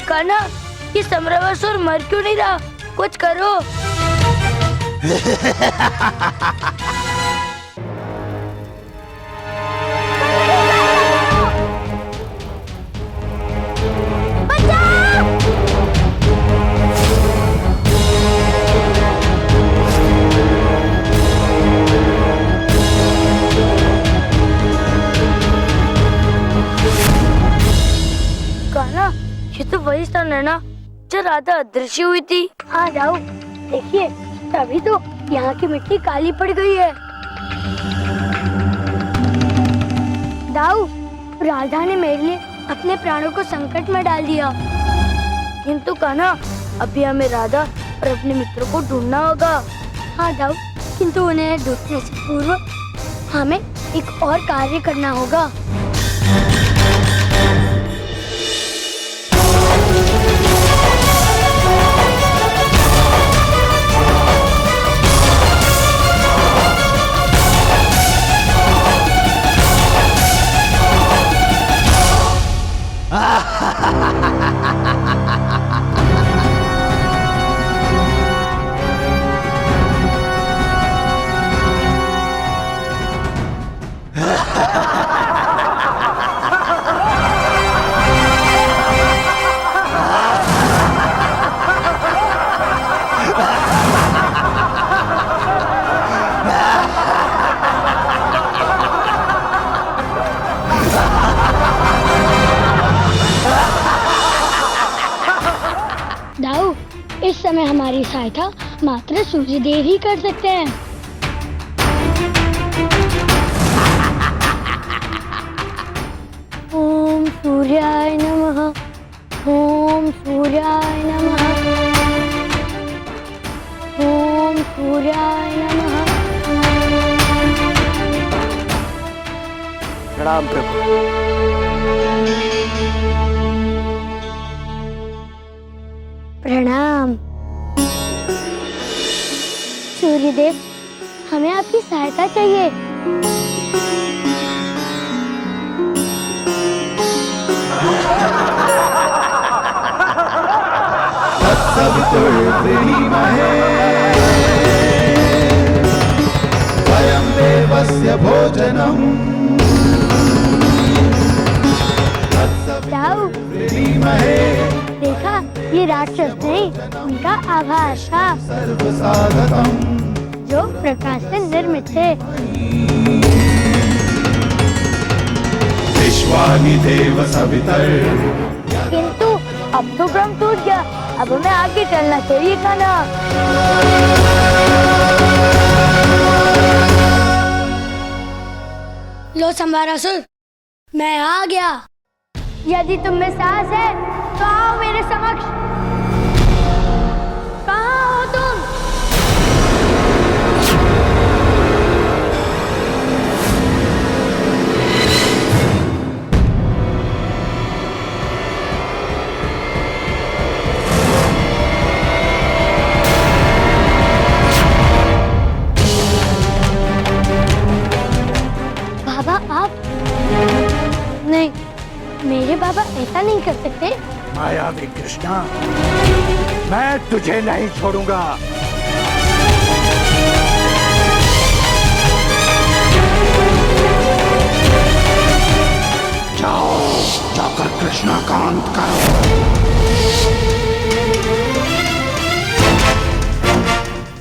कान्हा, ये समरावसुर मर क्यों नहीं रहा? कुछ करो। कान्हा, ये तो वही स्थान है ना जब राधा अदृश्य हुई थी। हाँ जाओ, देखिए तभी तो यहाँ की मिट्टी काली पड़ गई है। दाऊ, राधा ने मेरे लिए अपने प्राणों को संकट में डाल दिया। किंतु कान्हा, अभी हमें राधा और अपने मित्रों को ढूंढना होगा। हाँ दाऊ, किंतु उन्हें ढूंढने से पूर्व हमें एक और कार्य करना होगा। दाऊ, इस समय हमारी सहायता मात्र सूर्य देव ही कर सकते हैं। ओम सूर्याय नमः, ओम सूर्याय नमः, ओम सूर्याय नमः। प्रणाम प्रभु। प्रणाम। सूर्यदेव, हमें आपकी सहायता चाहिए। स्वयं देवस्य भोजनम्। दाऊ, देखा, ये राक्षस नहीं, उनका आभास था जो प्रकाश से निर्मित थे। विश्वानि देव सवितर। किंतु अब तो भ्रम टूट गया, अब हमें आगे चलना चाहिए। कान्हा, लो संवारासुर, मैं आ गया। यदि तुम में साहस है तो आओ मेरे समक्ष। कहाँ हो तुम? बाबा, आप? नहीं, मेरे बाबा ऐसा नहीं कर सकते। मायावी कृष्णा, मैं तुझे नहीं छोड़ूंगा। जाओ, जाकर कृष्णा का अंत करो।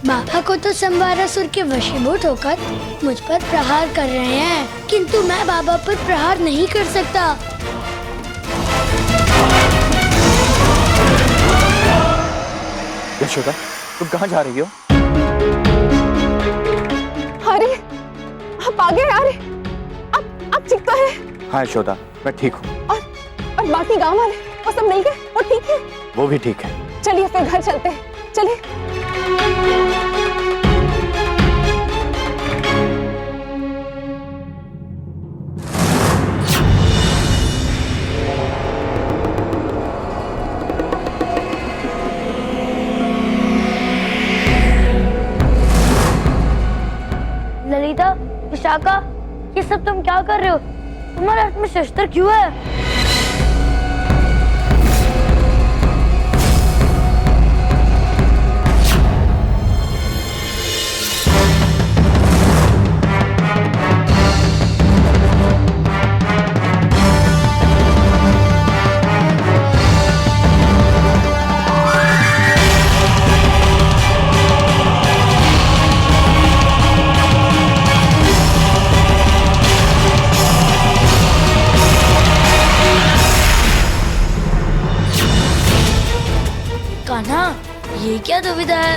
बाबा को तो संवारासुर के वशीभूत होकर मुझ पर प्रहार कर रहे हैं, किंतु मैं बाबा पर प्रहार नहीं कर सकता। यशोदा, तुम कहाँ जा रही हो? अरे, आप आगे आ रहे? आप ठीक तो है? हाँ यशोदा, मैं ठीक हूँ। और बाकी गांव वाले वो सब मिल गए? वो ठीक है? वो भी ठीक है। चलिए फिर घर चलते हैं, चलिए। ललिता, विशाखा, ये सब तुम क्या कर रहे हो? तुम्हारे हाथ में शस्त्र क्यों है? ये क्या दुविधा है?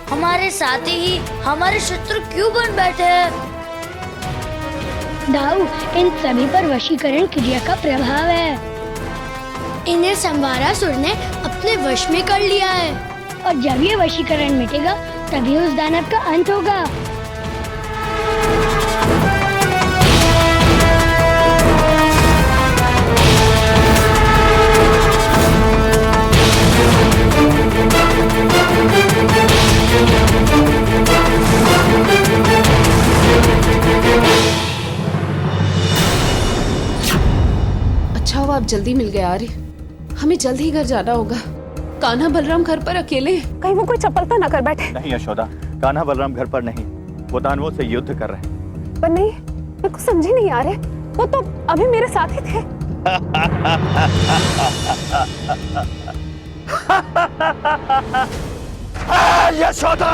हमारे साथी ही हमारे शत्रु क्यों बन बैठे हैं? दाऊ, इन सभी पर वशीकरण क्रिया का प्रभाव है। इन्हें संवारासुर ने अपने वश में कर लिया है। और जब ये वशीकरण मिटेगा तभी उस दानव का अंत होगा। अच्छा हुआ आप जल्दी मिल गए आर्य। हमें जल्द ही घर जाना होगा। कान्हा बलराम घर पर अकेले, कहीं वो कोई चपलता ना कर बैठे। नहीं यशोदा, कान्हा बलराम घर पर नहीं, वो दानवों से युद्ध कर रहे हैं। पर नहीं, मैं कुछ समझी नहीं आ रहे। वो तो अभी मेरे साथ ही थे। यशोदा!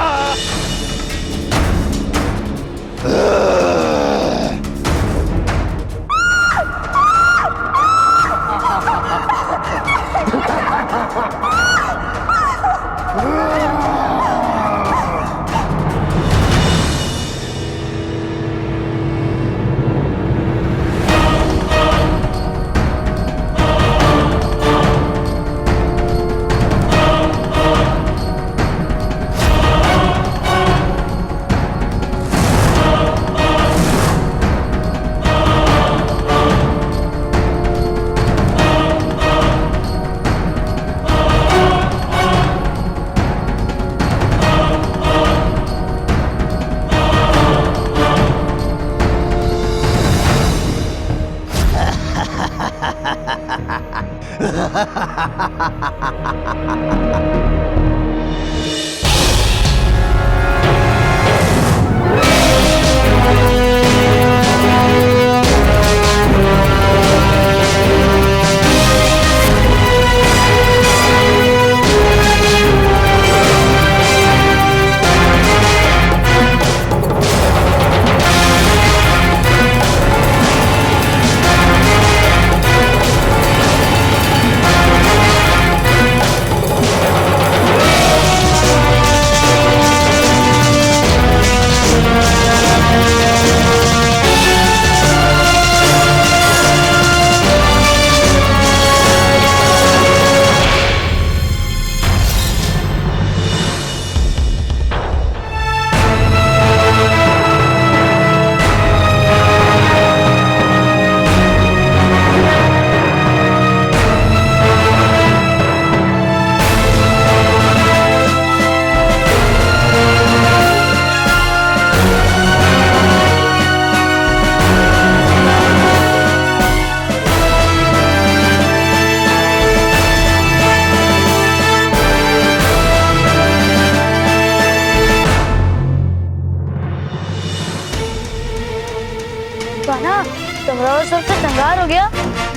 समरावत से संहार हो गया।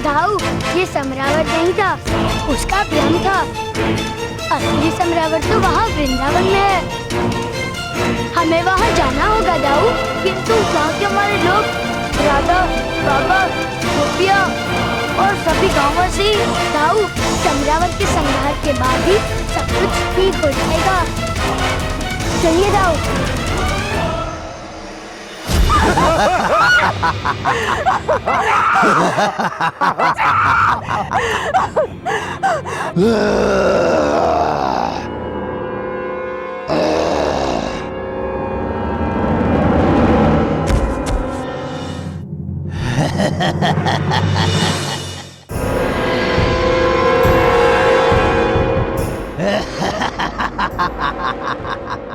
दाऊ, ये समरावत नहीं था, उसका भ्रम था। असली समरावत तो वहाँ वृंदावन में है। हमें वहाँ जाना होगा दाऊ। किंतु वहाँ के हमारे लोग, राधा, बाबा, गोपिया और सभी गाँववासी। दाऊ, समरावत के संहार के बाद ही सब कुछ ठीक हो जाएगा। चलिए दाऊ।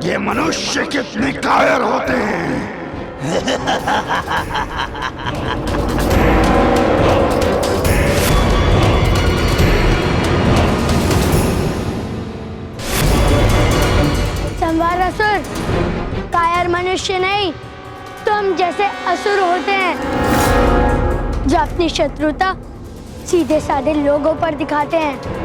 ये मनुष्य कितने कायर होते हैं। संवारासुर कायर मनुष्य नहीं, तुम जैसे असुर होते हैं जो अपनी शत्रुता सीधे साधे लोगों पर दिखाते हैं।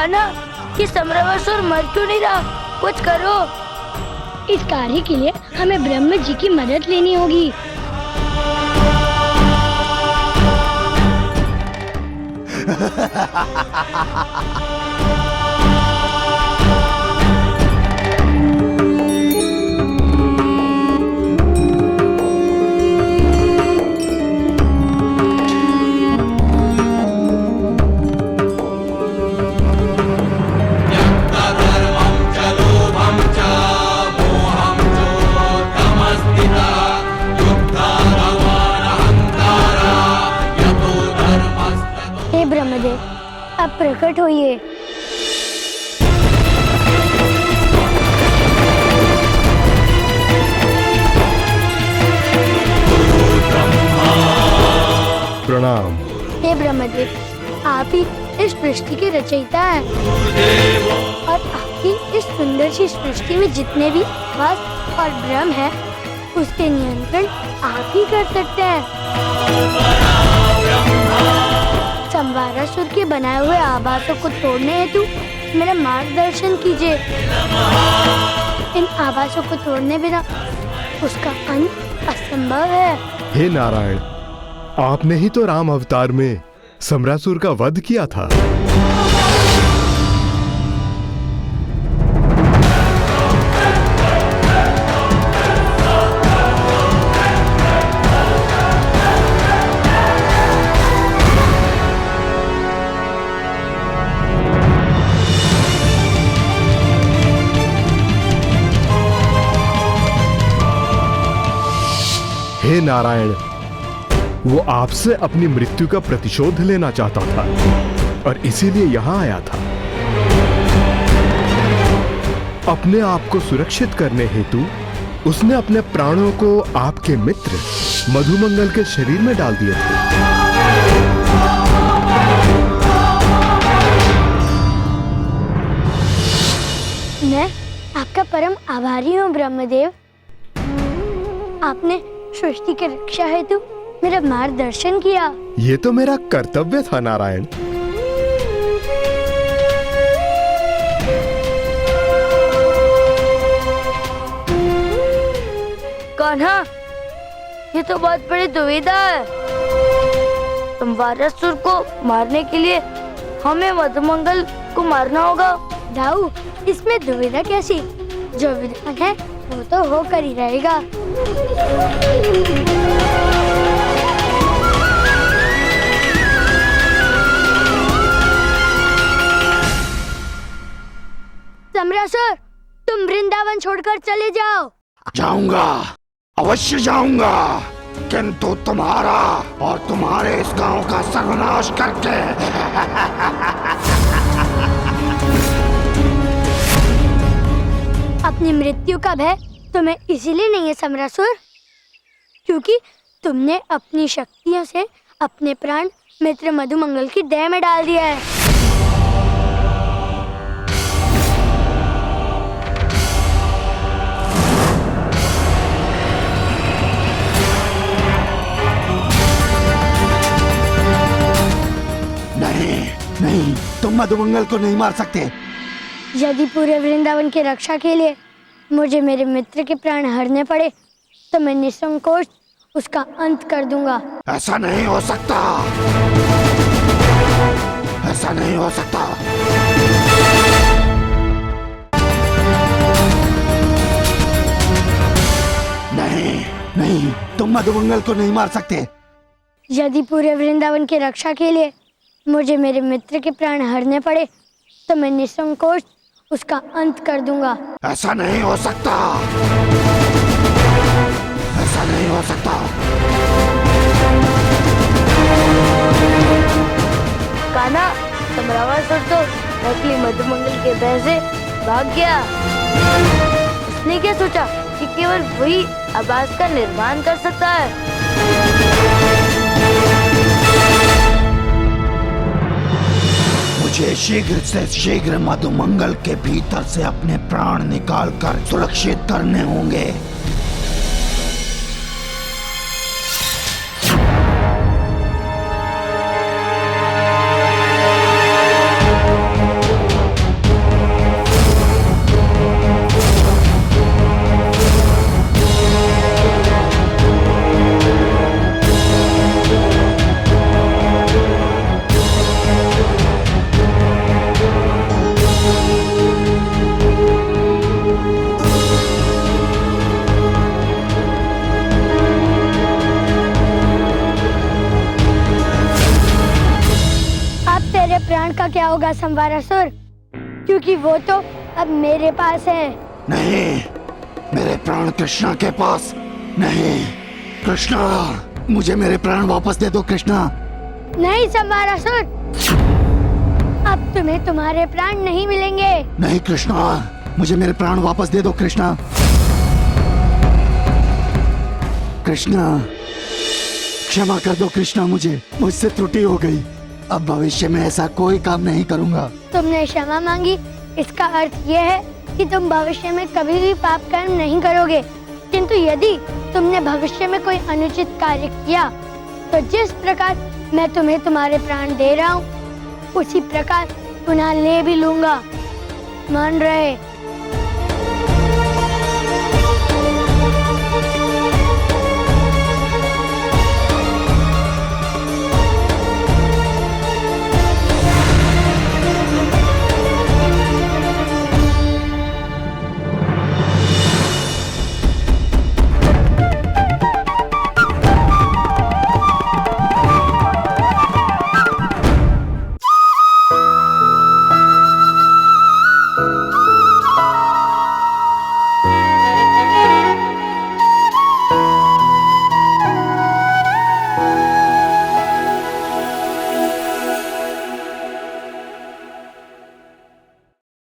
कान्हा, ये समरावसुर मर क्यों नहीं रहा? कुछ करो। इस कार्य के लिए हमें ब्रह्म जी की मदद लेनी होगी। हे ब्रह्मदेव, अब प्रकट होइए। प्रणाम। हे ब्रह्मदेव, आप ही इस सृष्टि के रचयिता हैं और आपकी इस सुंदर सी सृष्टि में जितने भी वस्त और ब्रह्म है, उसके नियंत्रण आप ही कर सकते हैं। संवारासुर के बनाए हुए आभासों को तोड़ने हेतु मेरा मार्गदर्शन कीजिए। इन आभासों को तोड़ने बिना उसका अंत असंभव है। हे नारायण, आपने ही तो राम अवतार में समरासुर का वध किया था। हे नारायण, वो आपसे अपनी मृत्यु का प्रतिशोध लेना चाहता था और इसीलिए यहां आया था। अपने आप को सुरक्षित करने हेतु उसने अपने प्राणों को आपके मित्र मधुमंगल के शरीर में डाल दिए थे। मैं आपका परम आभारी हूँ ब्रह्मदेव। आपने सृष्टि की रक्षा हेतु मेरा मार्गदर्शन किया। ये तो मेरा कर्तव्य था नारायण। कान्हा, ये तो बहुत बड़ी दुविधा है। संवारासुर को मारने के लिए हमें मधुमंगल को मारना होगा। दाऊ, इसमें दुविधा कैसी? जो विधान है वो तो होकर ही रहेगा। समरासुर, तुम वृंदावन छोड़कर चले जाओ। जाऊंगा, अवश्य जाऊंगा, किंतु तुम्हारा और तुम्हारे इस गांव का सर्वनाश करके। अपनी मृत्यु का भय तुम्हें इसीलिए नहीं है समरासुर, क्योंकि तुमने अपनी शक्तियों से अपने प्राण मित्र मधुमंगल की देह में डाल दिया है। नहीं, तुम मधुमंगल को नहीं मार सकते। यदि पूरे वृंदावन की रक्षा के लिए मुझे मेरे मित्र के प्राण हरने पड़े, तो मैं निसंकोच उसका अंत कर दूंगा। ऐसा नहीं हो सकता, ऐसा नहीं हो सकता। नहीं, तुम मधुमंगल को नहीं मार सकते। यदि पूरे वृंदावन की रक्षा के लिए मुझे मेरे मित्र के प्राण हरने पड़े, तो मैं निसंकोच उसका अंत कर दूंगा। ऐसा नहीं हो सकता, ऐसा नहीं हो सकता। कान्हा, समरासुर तो नकली मधुमंगल के भय से भाग गया। उसने क्या सोचा कि केवल वही आभास का निर्माण कर सकता है। मुझे शीघ्र से शीघ्र मधुमंगल के भीतर से अपने प्राण निकालकर सुरक्षित करने होंगे। होगा संवारासुर, क्योंकि वो तो अब मेरे पास है। नहीं, मेरे प्राण कृष्णा के पास नहीं। कृष्णा, मुझे मेरे प्राण वापस दे दो कृष्णा। नहीं संवारासुर, अब तुम्हें तुम्हारे प्राण नहीं मिलेंगे। नहीं कृष्णा, मुझे मेरे प्राण वापस दे दो कृष्णा। कृष्णा, क्षमा कर दो कृष्णा, मुझसे त्रुटि हो गई। अब भविष्य में ऐसा कोई काम नहीं करूंगा। तुमने क्षमा मांगी, इसका अर्थ यह है कि तुम भविष्य में कभी भी पाप कर्म नहीं करोगे। किंतु यदि तुमने भविष्य में कोई अनुचित कार्य किया तो जिस प्रकार मैं तुम्हें तुम्हारे प्राण दे रहा हूँ, उसी प्रकार पुनः ले भी लूंगा। मान रहे?